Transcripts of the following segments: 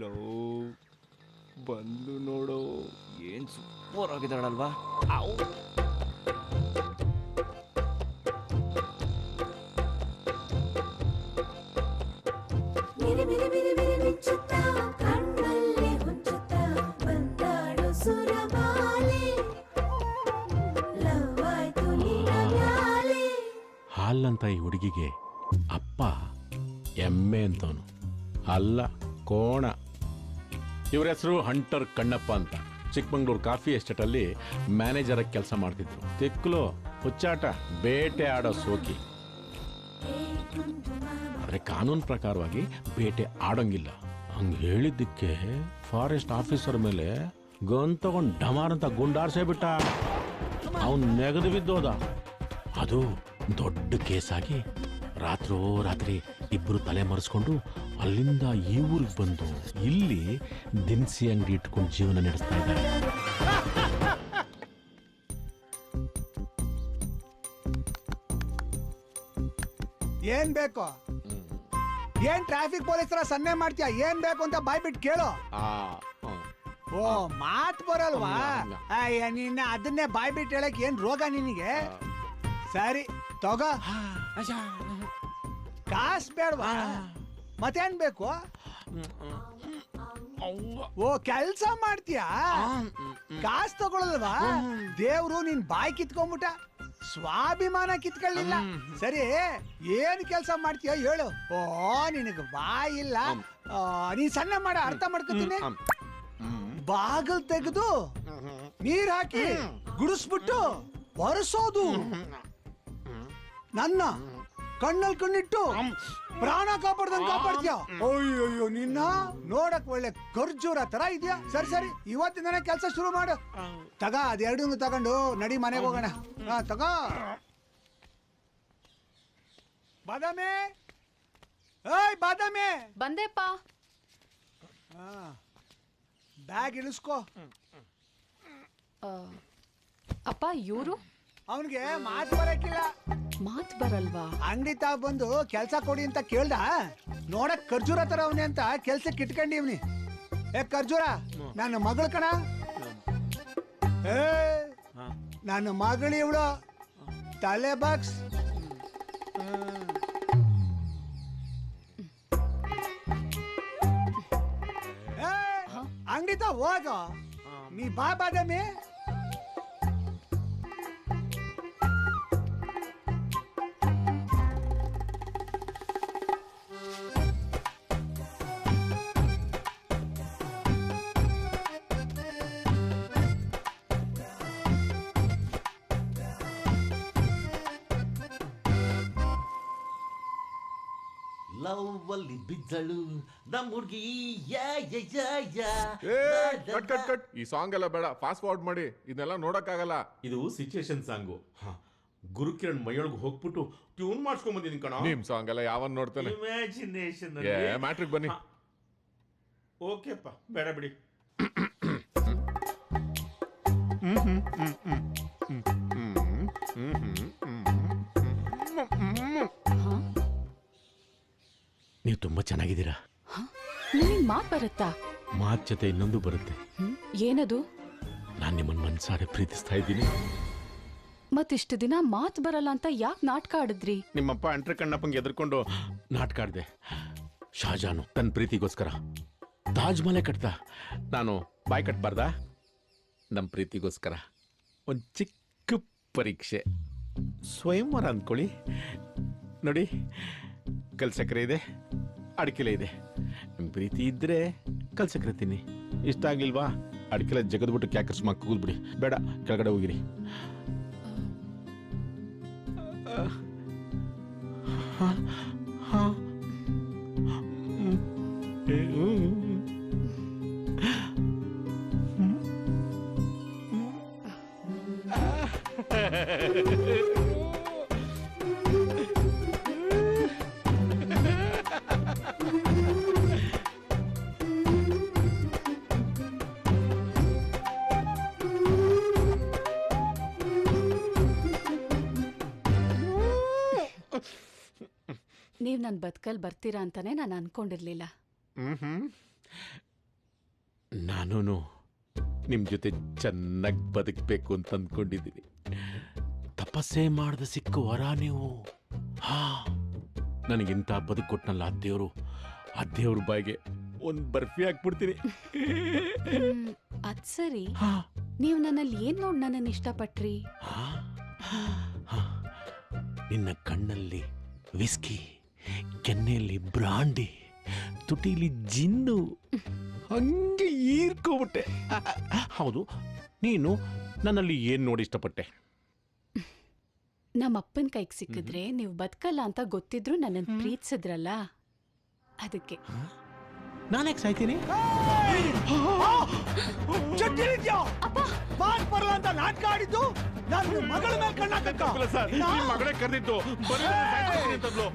Low ಬಂದು ನೋಡು, ಏನ್ ಸೂಪರ್ ಆಗಿದ್ದಾಳಲ್ವಾ? ಹಾಲಂತ ಈ ಹುಡುಗಿಗೆ ಅಪ್ಪ ಎಮ್ಮೆ ಅಂತವನು ಅಲ್ಲ, ಕೋಣ. ಇವ್ರ ಹೆಸರು ಹಂಟರ್ ಕಣ್ಣಪ್ಪ ಅಂತ. ಚಿಕ್ಕಮಂಗ್ಳೂರು ಕಾಫಿ ಎಸ್ಟೇಟಲ್ಲಿ ಮ್ಯಾನೇಜರ್ ಆಗಿ ಕೆಲಸ ಮಾಡ್ತಿದ್ರು. ತಿಕ್ಲು, ಹುಚ್ಚಾಟ, ಬೇಟೆ ಆಡೋ ಸೋಕಿ. ಆದರೆ ಕಾನೂನು ಪ್ರಕಾರವಾಗಿ ಬೇಟೆ ಆಡೋಂಗಿಲ್ಲ. ಹಂಗೆ ಹೇಳಿದ್ದಕ್ಕೆ ಫಾರೆಸ್ಟ್ ಆಫೀಸರ್ ಮೇಲೆ ಗನ್ ತಗೊಂಡು ಡಮಾರ್ ಅಂತ ಗುಂಡಾರ್ಸೇ ಬಿಟ್ಟ. ಅವನು ನೆಗೆದು ಬಿದ್ದೋದ. ಅದು ದೊಡ್ಡ ಕೇಸಾಗಿ ರಾತ್ರಿ ಇಬ್ಬರು ತಲೆ ಮರೆಸ್ಕೊಂಡು ಅಲ್ಲಿಂದ ಈ ಊರಿಗೆ ಬಂದು ಇಲ್ಲಿ ದಿನಸಿ ಅಂಗಡಿ ಇಟ್ಕೊಂಡು ಜೀವನ ನಡೆಸ್ತಾ ಇದ್ದಾರೆ. ಏನ್ ಬೇಕು? ಏನ್ ಟ್ರಾಫಿಕ್ ಪೊಲೀಸ್ ತರ ಸನ್ನೆ ಮಾಡ್ತೀಯ? ಏನ್ ಬೇಕು ಅಂತ ಬಾಯ್ಬಿಟ್ಟು ಕೇಳು. ಓ, ಮಾತ್ ಬರಲ್ವಾ? ನಿನ್ನ ಅದನ್ನೇ ಬಾಯ್ಬಿಟ್ಟು ಹೇಳಕ್ ಏನ್ ರೋಗ ನಿನಗೆ? ಸರಿ ತಗೋ, ಕಾಸ್ ಬೇಡವಾ? ಮತ್ತೇನ್ ಬೇಕು? ಓ, ಕೆಲ್ಸ ಮಾಡ್ತೀಯಾ? ಕಾಸ್ ತಗೊಳಲ್ವಾ? ದೇವ್ರು ನಿನ್ ಬಾಯ್ ಕಿತ್ಕೊಂಡ್ಬಿಟ್ಟ, ಸ್ವಾಭಿಮಾನ ಕಿತ್ಕೊಳ್ಳಿಲ್ಲ. ಸರಿ, ಏನ್ ಕೆಲ್ಸ ಮಾಡ್ತೀಯ ಹೇಳು. ಓ, ನಿನಗ ಬಾಯ್ ಇಲ್ಲ, ನೀನ್ ಸಣ್ಣ ಮಾಡ, ಅರ್ಥ ಮಾಡ್ಕೊತೀನಿ. ಬಾಗಲ್ ತೆಗೆದು ನೀರ್ ಹಾಕಿ ಗುಡಿಸ್ಬಿಟ್ಟು ಒರೆಸೋದು. ನನ್ನ ಕಣ್ಣಲ್ಲಿ ಕಣ್ಣಿಟ್ಟು ಪ್ರಾಣ ಕಾಪಾಡ್ದಂಗ್ ಕಾಪಾಡ್ತೀಯ. ಅಯ್ಯೋ, ನಿನ್ನ ನೋಡಕ್ ಒಳ್ಳೆ ಖರ್ಜೂರ ತರ ಇದೆಯಾ? ಸರಿ, ಇವತ್ತಿಂದನೇ ಕೆಲಸ ಶುರು ಮಾಡು. ತಗ, ಅದೆರಡನ್ನು ತಗೊಂಡು ನಡಿ ಮನೆಗೆ ಹೋಗೋಣ. ತಗೋ. ಬಾದಾಮಿ, ಏಯ್ ಬಾದಾಮಿ, ಬಂದೆಪ್ಪ. ಬ್ಯಾಗ್ ಇಳಿಸ್ಕೋ. ಅಪ್ಪ, ಇವರು ಅವನಿಗೆ ಮಾತು ಬರಕ್ಕಿಲ್ಲ. ಮಾತ್ ಬರಲ್ವಾ? ಅಂಗಡಿ ತಾ ಬಂದು ಕೆಲ್ಸ ಕೊಡಿ ಅಂತ ಕೇಳ್ದ. ನೋಡಕ್ ಖರ್ಜೂರ ತರ ಅವನಿ ಅಂತ ಕೆಲ್ಸಕ್ಕೆ ಇಟ್ಕೊಂಡಿವ್ನಿ. ಖರ್ಜೂರ, ನನ್ನ ಮಗಳು ಕಣ. ನನ್ನ ಮಗಳು ಇವಳು. ತಲೆ ಬಾಕ್ಸ್. ಅಂಗಡಿ ತಾ ಹೋಗ. ನೀ ಬಾ ಬಾದಾಮಿ. ಲವ್ ಅಲ್ಲಿ ಬಿದ್ದಳು ನಮ್ಮ ಹುಡುಗಿ. ಈ ಸಾಂಗ್ ಎಲ್ಲ ಬೇಡ, ಫಾಸ್ಟ್ ಫಾರ್ವರ್ಡ್ ಮಾಡಿ. ಇದನ್ನೆಲ್ಲ ನೋಡಕ್ಕಾಗಲ್ಲ. ಇದು ಸಿಚುಯೇಷನ್ ಸಾಂಗು. ಗುರುಕಿರಣ್ ಮೈಯೊಳಗೆ ಹೋಗ್ಬಿಟ್ಟು ಟ್ಯೂನ್ ಮಾಡ್ಸ್ಕೊಂಡ್ ಬಂದಿದ್ದೀನಿ ಕಣ. ನಿಮ್ ಸಾಂಗ್ ಎಲ್ಲ ಯಾವನ್ ನೋಡ್ತಾನೆ? ಇಮ್ಯಾಜಿನೇಷನ್. ಮ್ಯಾಟ್ರಿಕ್ ಬನ್ನಿ. ಓಕೆಪ್ಪ, ಬೇಡ ಬಿಡಿ. ನೀವು ತುಂಬಾ ಚೆನ್ನಾಗಿದ್ದೀರಾ. ನಿನಗೆ ಮಾತ್ ಬರುತ್ತಾ? ಮಾತ್ ಜೊತೆ ಇನ್ನೊಂದು ಬರುತ್ತೆ. ಏನದು? ನಾನು ನಿಮ್ಮನ್ನ ಮನ್ಸಾರೆ ಪ್ರೀತಿಸ್ತಾ ಇದ್ದೀನಿ. ಮತ್ತಿಷ್ಟು ದಿನ ಮಾತ್ ಬರಲ್ಲ ಅಂತ ಯಾಕೆ ನಾಟಕ ಆಡಿದ್ರಿ? ನಿಮ್ಮಪ್ಪ ಅಂಟ್ರೆ ಕಣ್ಣಪ್ಪಂಗೆ ಎದ್ರಕೊಂಡು ನಾಟಕ ಆಡ್ದೆ. ಶಾಜಾನು ತನ್ನ ಪ್ರೀತಿಗೋಸ್ಕರ ತಾಜ್ ಮಹಲ್ ಕಟ್ದ. ನಾನು ಬಾಯ್ ಕಟ್ಬಾರ್ದಾ? ನಮ್ಮ ಪ್ರೀತಿಗೋಸ್ಕರ ಒಂದು ಚಿಕ್ಕ ಪರೀಕ್ಷೆ, ಸ್ವಯಂವರ ಅಂದ್ಕೊಳ್ಳಿ. ನೋಡಿ, ಕಲ್ಸಕ್ರೆ ಇದೆ, ಅಡಿಕೆಲೆ ಇದೆ. ನಿಮ್ಮ ಪ್ರೀತಿ ಇದ್ರೆ ಕಲ್ಸಕ್ರೆ ತಿನ್ನಿ. ಇಷ್ಟ ಆಗ್ಲಿಲ್ವಾ? ಅಡಿಕೆಲೆ ಜಗದ್ಬಿಟ್ಟು ಕ್ಯಾಕರ್ಸ್ ಕೂದ್ಬಿಡಿ. ಬೇಡ, ಕೆಳಗಡೆ ಹೋಗಿರಿ. ನೀವ್ ನನ್ ಬದುಕಲ್ ಬರ್ತೀರಾ ಅಂತಾನೆ ನಾನು ಅನ್ಕೊಂಡಿರ್ಲಿಲ್ಲ. ನಾನು ನಿಮ್ ಜೊತೆ ಚೆನ್ನಾಗಿ ಬದುಕಬೇಕು ಅಂತ ಅಂದ್ಕೊಂಡಿದ್ದೀನಿ. ತಪಸ್ಸೆ ಮಾಡ್ದ ಸಿಕ್ಕ ವರ ನೀವು. ಹಾ, ನನಗಿಂತ ಬದುಕು ಕೊಟ್ನಲ್ಲ ಆ ದೇವ್ರ ಬಾಯಿಗೆ ಒಂದ್ ಬರ್ಫಿ ಹಾಕ್ಬಿಡ್ತೀನಿ. ಅದ್ ಸರಿ, ನೀವ್ ನನ್ನಲ್ಲಿ ಏನ್ ನೋಡ್ ನನ್ನನ್ನು ಇಷ್ಟಪಟ್ರಿ? ನಿನ್ನ ಕಣ್ಣಲ್ಲಿ ವಿಸ್ಕಿ, ಕೆನ್ನೆಯಲ್ಲಿ ಬ್ರಾಂಡಿ, ತುಟಿಲಿ ಜಿನ್ನು, ಹಂಗೆ ಈರ್ಕೋಬಿಟ್ಟೆ. ಹೌದು, ನೀನು ನನ್ನಲ್ಲಿ ಏನ್ ನೋಡಿ ಇಷ್ಟಪಟ್ಟೆ? ನಮ್ಮ ಅಪ್ಪನ ಕೈಗೆ ಸಿಕ್ಕಿದ್ರೆ ನೀವು ಬದುಕಲ್ಲ ಅಂತ ಗೊತ್ತಿದ್ರು ನನ್ನನ್ನು ಪ್ರೀತಿಸಿದ್ರಲ್ಲ, ಅದಕ್ಕೆ. ನಾನ್ಯಾಕೆ ಸಾಯ್ತೀನಿ? ಮಾತ್ ಬರಲ್ಲ ಅಂತ ನಾಟಕ ಆಡಿದ್ದು ನನ್ನ ಮಗಳ ಮೇಲೆ ಕಣ್ಣಾಕ. ಮಗಳೇ ಕರೆದಿದ್ದು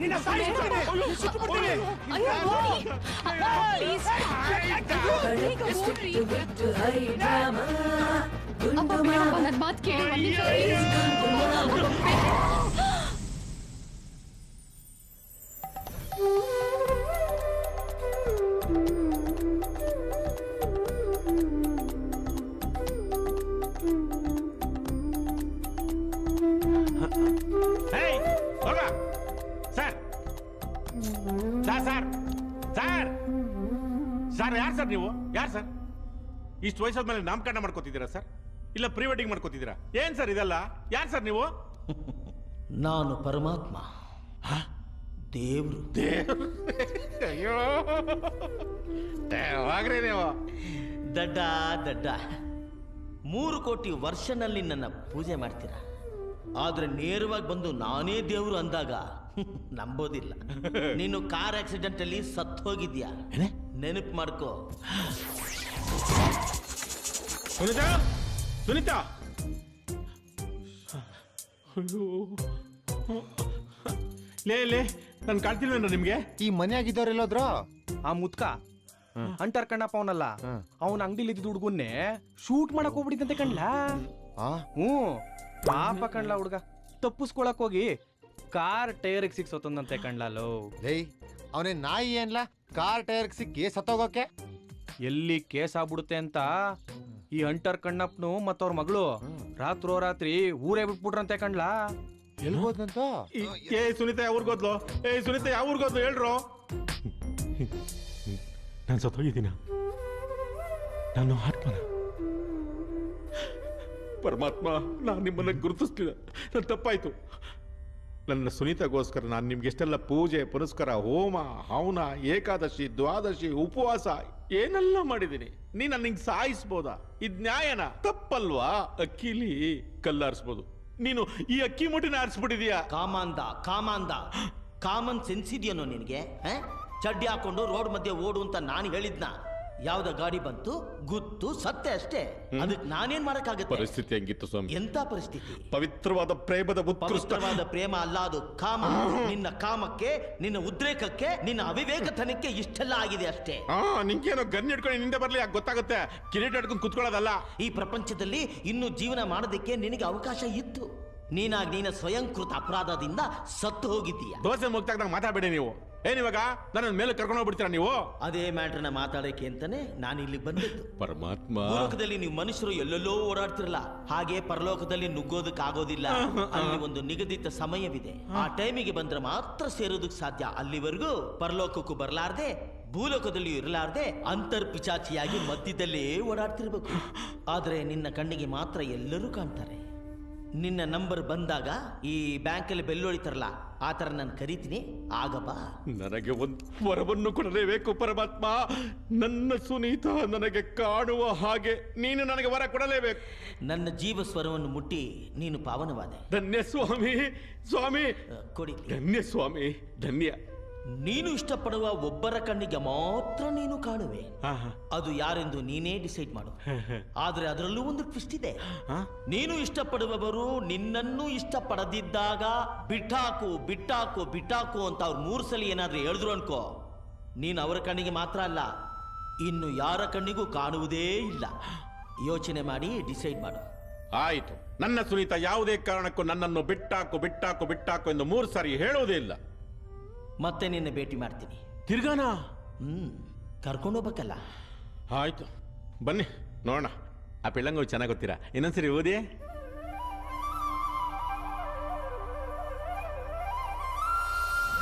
ನಿನ್ನ ಸಾಯಿಸ್ಬಿಡ್ತೀನಿ, ಸುಟ್ಬಿಡ್ತೀನಿ. ನನ್ನ ಮಾತು ಕೇಳಿ. ಸರ್, ಯಾರು ಸರ್ ನೀವು? ಯಾರು ಸರ್? ಇಷ್ಟು ವಯಸ್ಸಾದ್ಮೇಲೆ ನಾಮಕರಣ ಮಾಡ್ಕೋತಿದ್ದೀರಾ ಸರ್? ಇಲ್ಲ ಪ್ರೀ ವೆಡ್ಡಿಂಗ್ ಮಾಡ್ಕೋತಿದ್ದೀರಾ? ಏನ್ ಸರ್ ಇದೆಲ್ಲ? ಯಾರು ಸರ್ ನೀವು? ನಾನು ಪರಮಾತ್ಮ, ದೇವ್ರು. ಅಯ್ಯೋ, ದೇವಾಗ್ರಿ ನೀವು. ದಡ್ಡ 3 ಕೋಟಿ ವರ್ಷನಲ್ಲಿ ನನ್ನ ಪೂಜೆ ಮಾಡ್ತೀರಾ, ಆದ್ರೆ ನೇರವಾಗಿ ಬಂದು ನಾನೇ ದೇವ್ರು ಅಂದಾಗ ನಂಬೋದಿಲ್ಲ. ನೀನು ಕಾರ್ ಆಕ್ಸಿಡೆಂಟ್ ಅಲ್ಲಿ ಸತ್ತು ಹೋಗಿದ್ಯಾ, ನೆನಪು ಮಾಡ್ಕೋ. ಸುನೀತಾ, ಲೇ ನಾನು ಕಾಣ್ತಿಲ್ವೇನ ನಿಮ್ಗೆ? ಈ ಮನೆಯಾಗಿದ್ದವ್ರೆಲ್ಲೋದ್ರ? ಆ ಮುತ್ಕ ಅಂಟರ್ ಕಣ್ಣಪ್ಪ ಅವನಲ್ಲ, ಅವನ ಅಂಗಡಿಲಿ ಇದ್ದ ಹುಡುಗನ್ನೇ ಶೂಟ್ ಮಾಡಕ್ ಹೋಗ್ಬಿಟ್ಟಿದಂತೆ ಕಣ್ಲಾ. ಪಾಪ ಕಣ್ಲಾ ಹುಡುಗ ತಪ್ಪಿಸ್ಕೊಳಕ್ ಹೋಗಿ ಕಾರ್ ಟೈರ್ಗೆ ಸಿಕ್ಸೋತಂದಂತೆ ಕಣ್ಲಾಲು. ಲೇ, ಅವನೇ ನಾಯಿ ಏನ್ಲಾ ಕಾರ್ ಟೈರ್ಗೆ ಸಿಕ್ಕಿ ಸತ್ತೋಗೋಕೆ? ಎಲ್ಲಿ ಕೇಸ್ ಆಗ್ಬಿಡುತ್ತೆ ಅಂತ ಈ ಅಂಟರ್ ಕಣ್ಣಪ್ಪನು ಮತ್ತವ್ರ ಮಗಳು ರಾತ್ರಿ ಊರೇ ಬಿಟ್ಬಿಟ್ರಂತೆ ಕಣ್ಲಾ. ಎಲ್ಗೋದಂತ? ಏ ಸುನೀತಾ, ಯಾವ ಊರ್ಗೋದ್ಲು? ಸುನೀತಾ, ಯಾವ ಊರ್ಗೋದ್ಲು ಹೇಳ್ರು? ನಾನು ಸತ್ತೋಗಿದ್ದೀನ? ನಾನು ಆತ್ಮನ? ಪರಮಾತ್ಮ, ನಾನು ನಿಮ್ಮನ್ನ ಗುರುತಿಸ್ಲಿಲ್ಲ, ನನ್ನ ತಪ್ಪಾಯ್ತು. ನನ್ನ ಸುನೀತಾಗೋಸ್ಕರ ನಾನು ನಿಮ್ಗೆ ಎಷ್ಟೆಲ್ಲ ಪೂಜೆ ಪುನಸ್ಕಾರ, ಹೋಮ ಹವನ, ಏಕಾದಶಿ, ದ್ವಾದಶಿ, ಉಪವಾಸ ಏನೆಲ್ಲ ಮಾಡಿದ್ದೀನಿ. ನೀನ್ ನನ್ನ ಸಾಯಿಸ್ಬೋದಾ? ಇದ್ ನ್ಯಾಯನ? ತಪ್ಪಲ್ವಾ? ಅಕ್ಕಿಲಿ ಕಲ್ಲಾರಿಸ್ಬೋದು, ನೀನು ಈ ಅಕ್ಕಿ ಮುಟ್ಟಿನ ಆರಿಸ್ಬಿಟ್ಟಿದೀಯಾ. ಕಾಮನ್ ಸೆನ್ಸ್ ಇದೆಯೇನೋ ನಿನಗೆ? ಚಡ್ಡಿ ಹಾಕೊಂಡು ರೋಡ್ ಮಧ್ಯೆ ಓಡು ಅಂತ ನಾನು ಹೇಳಿದ್ನ? ಯಾವ್ದ ಗಾಡಿ ಬಂತು, ಗುತ್ತು, ಸತ್ತೆ ಅಷ್ಟೇ. ಅದಕ್ಕೆ ನಾನೇನ್ ಮಾಡಕ್ಕಾಗತ್ತೆ? ಪರಿಸ್ಥಿತಿ ಹೆಂಗಿತ್ತು ಸ್ವಾಮಿ? ಎಂತ ಪರಿಸ್ಥಿತಿ? ಪವಿತ್ರವಾದ ಪ್ರೇಮದ ಪವಿತ್ರವಾದ ಪ್ರೇಮ ಅಲ್ಲ ಅದು, ಕಾಮ. ನಿನ್ನ ಕಾಮಕ್ಕೆ, ನಿನ್ನ ಉದ್ರೇಕಕ್ಕೆ, ನಿನ್ನ ಅವಿವೇಕತನಕ್ಕೆ ಇಷ್ಟೆಲ್ಲ ಆಗಿದೆ ಅಷ್ಟೇ. ನಿಂಗೇನೋ ಗನ್ ಹಿಡ್ಕೊಂಡು ನಿಂದೆ ಬರ್ಲಿ, ಯಾಕೆ ಗೊತ್ತಾಗುತ್ತೆ? ಕಿರೀಟ ಹಿಡ್ಕೊಂಡು ಕುತ್ಕೊಳ್ಳೋದಲ್ಲ. ಈ ಪ್ರಪಂಚದಲ್ಲಿ ಇನ್ನೂ ಜೀವನ ಮಾಡೋದಕ್ಕೆ ನಿನಗೆ ಅವಕಾಶ ಇತ್ತು. ನೀನಾಗಿ ನೀನ ಸ್ವಯಂಕೃತ ಅಪರಾಧದಿಂದ ಸತ್ತು ಹೋಗಿದ್ದೀಯ. ದೋಸೆ ಮುಗ್ದಾಗ ಮಾತಾಡಬೇಡಿ ನೀವು. ಏನಿವಾಗ ನನ್ನ ಮೇಲೆ ಕರ್ಕೊಂಡು ಹೋಗ್ಬಿಡ್ತೀರಾ ನೀವು? ಅದೇ ಮ್ಯಾಟ್ರನ್ನ ಮಾತಾಡಕ್ಕೆ ಅಂತಾನೆ ನಾನು ಇಲ್ಲಿ ಬಂದಿದ್ದು. ಪರಮಾತ್ಮ, ಭೂಲೋಕದಲ್ಲಿ ನೀವು ಮನುಷ್ಯರು ಎಲ್ಲೆಲ್ಲೋ ಓಡಾಡ್ತಿರಲ್ಲ, ಹಾಗೆ ಪರಲೋಕದಲ್ಲಿ ನುಗ್ಗೋದಕ್ಕಾಗೋದಿಲ್ಲ. ಅಲ್ಲಿ ಒಂದು ನಿಗದಿತ ಸಮಯವಿದೆ. ಆ ಟೈಮಿಗೆ ಬಂದ್ರೆ ಮಾತ್ರ ಸೇರೋದಕ್ಕೆ ಸಾಧ್ಯ. ಅಲ್ಲಿವರೆಗೂ ಪರಲೋಕಕ್ಕೂ ಬರಲಾರ್ದೆ, ಭೂಲೋಕದಲ್ಲಿ ಇರಲಾರ್ದೆ ಅಂತರ್ ಪಿಚಾಚಿಯಾಗಿ ಮಧ್ಯದಲ್ಲೇ ಓಡಾಡ್ತಿರ್ಬೇಕು. ಆದ್ರೆ ನಿನ್ನ ಕಣ್ಣಿಗೆ ಮಾತ್ರ ಎಲ್ಲರೂ ಕಾಣ್ತಾರೆ. ನಿನ್ನ ನಂಬರ್ ಬಂದಾಗ ಈ ಬ್ಯಾಂಕಲ್ಲಿ ಬೆಲ್ ಹೊಡಿತಾರಲ್ಲ, ಆ ಥರ ನಾನು ಕರಿತೀನಿ, ಆಗ ಬಾ. ನನಗೆ ಒಂದು ವರವನ್ನು ಕೊಡಲೇಬೇಕು ಪರಮಾತ್ಮ. ನನ್ನ ಸುನೀತಾ ನನಗೆ ಕಾಣುವ ಹಾಗೆ ನೀನು ನನಗೆ ವರ ಕೊಡಲೇಬೇಕು. ನನ್ನ ಜೀವ ಸ್ವರವನ್ನು ಮುಟ್ಟಿ ನೀನು ಪಾವನವಾದೆ. ಧನ್ಯ ಸ್ವಾಮಿ. ಸ್ವಾಮಿ ಕೊಡಿ. ಧನ್ಯ ಸ್ವಾಮಿ, ಧನ್ಯ. ನೀನು ಇಷ್ಟಪಡುವ ಒಬ್ಬರ ಕಣ್ಣಿಗೆ ಮಾತ್ರ ನೀನು ಕಾಣುವೆ. ಅದು ಯಾರೆಂದು ನೀನೇ ಡಿಸೈಡ್ ಮಾಡು. ಆದ್ರೆ ಅದರಲ್ಲೂ ಒಂದು ಟ್ವಿಸ್ಟ್ ಇದೆ. ನೀನು ಇಷ್ಟಪಡುವವರು ನಿನ್ನನ್ನು ಇಷ್ಟಪಡದಿದ್ದಾಗ ಬಿಟ್ಟಾಕು ಬಿಟ್ಟಾಕು ಬಿಟ್ಟಾಕು ಅಂತ ಅವ್ರು 3 ಸಲ ಏನಾದ್ರೂ ಹೇಳಿದ್ರು ಅನ್ಕೋ, ನೀನು ಅವರ ಕಣ್ಣಿಗೆ ಮಾತ್ರ ಅಲ್ಲ, ಇನ್ನು ಯಾರ ಕಣ್ಣಿಗೂ ಕಾಣುವುದೇ ಇಲ್ಲ. ಯೋಚನೆ ಮಾಡಿ ಡಿಸೈಡ್ ಮಾಡು. ಆಯಿತು. ನನ್ನ ಸುನೀತಾ ಯಾವುದೇ ಕಾರಣಕ್ಕೂ ನನ್ನನ್ನು ಬಿಟ್ಟಾಕು ಬಿಟ್ಟಾಕು ಬಿಟ್ಟಾಕು ಎಂದು 3 ಸಾರಿ ಹೇಳುವುದೇ ಇಲ್ಲ. ಮತ್ತೆ ನಿನ್ನ ಭೇಟಿ ಮಾಡ್ತೀನಿ. ತಿರ್ಗಾನ ಕರ್ಕೊಂಡೋಗ್ಬೇಕಲ್ಲ. ಆಯ್ತು ಬನ್ನಿ ನೋಡೋಣ. ಆ ಪಿಳ್ಳಂಗು ಚೆನ್ನಾಗಿ ಗೊತ್ತೀರಾ, ಇನ್ನೊಂದ್ಸರಿ ಓದಿ.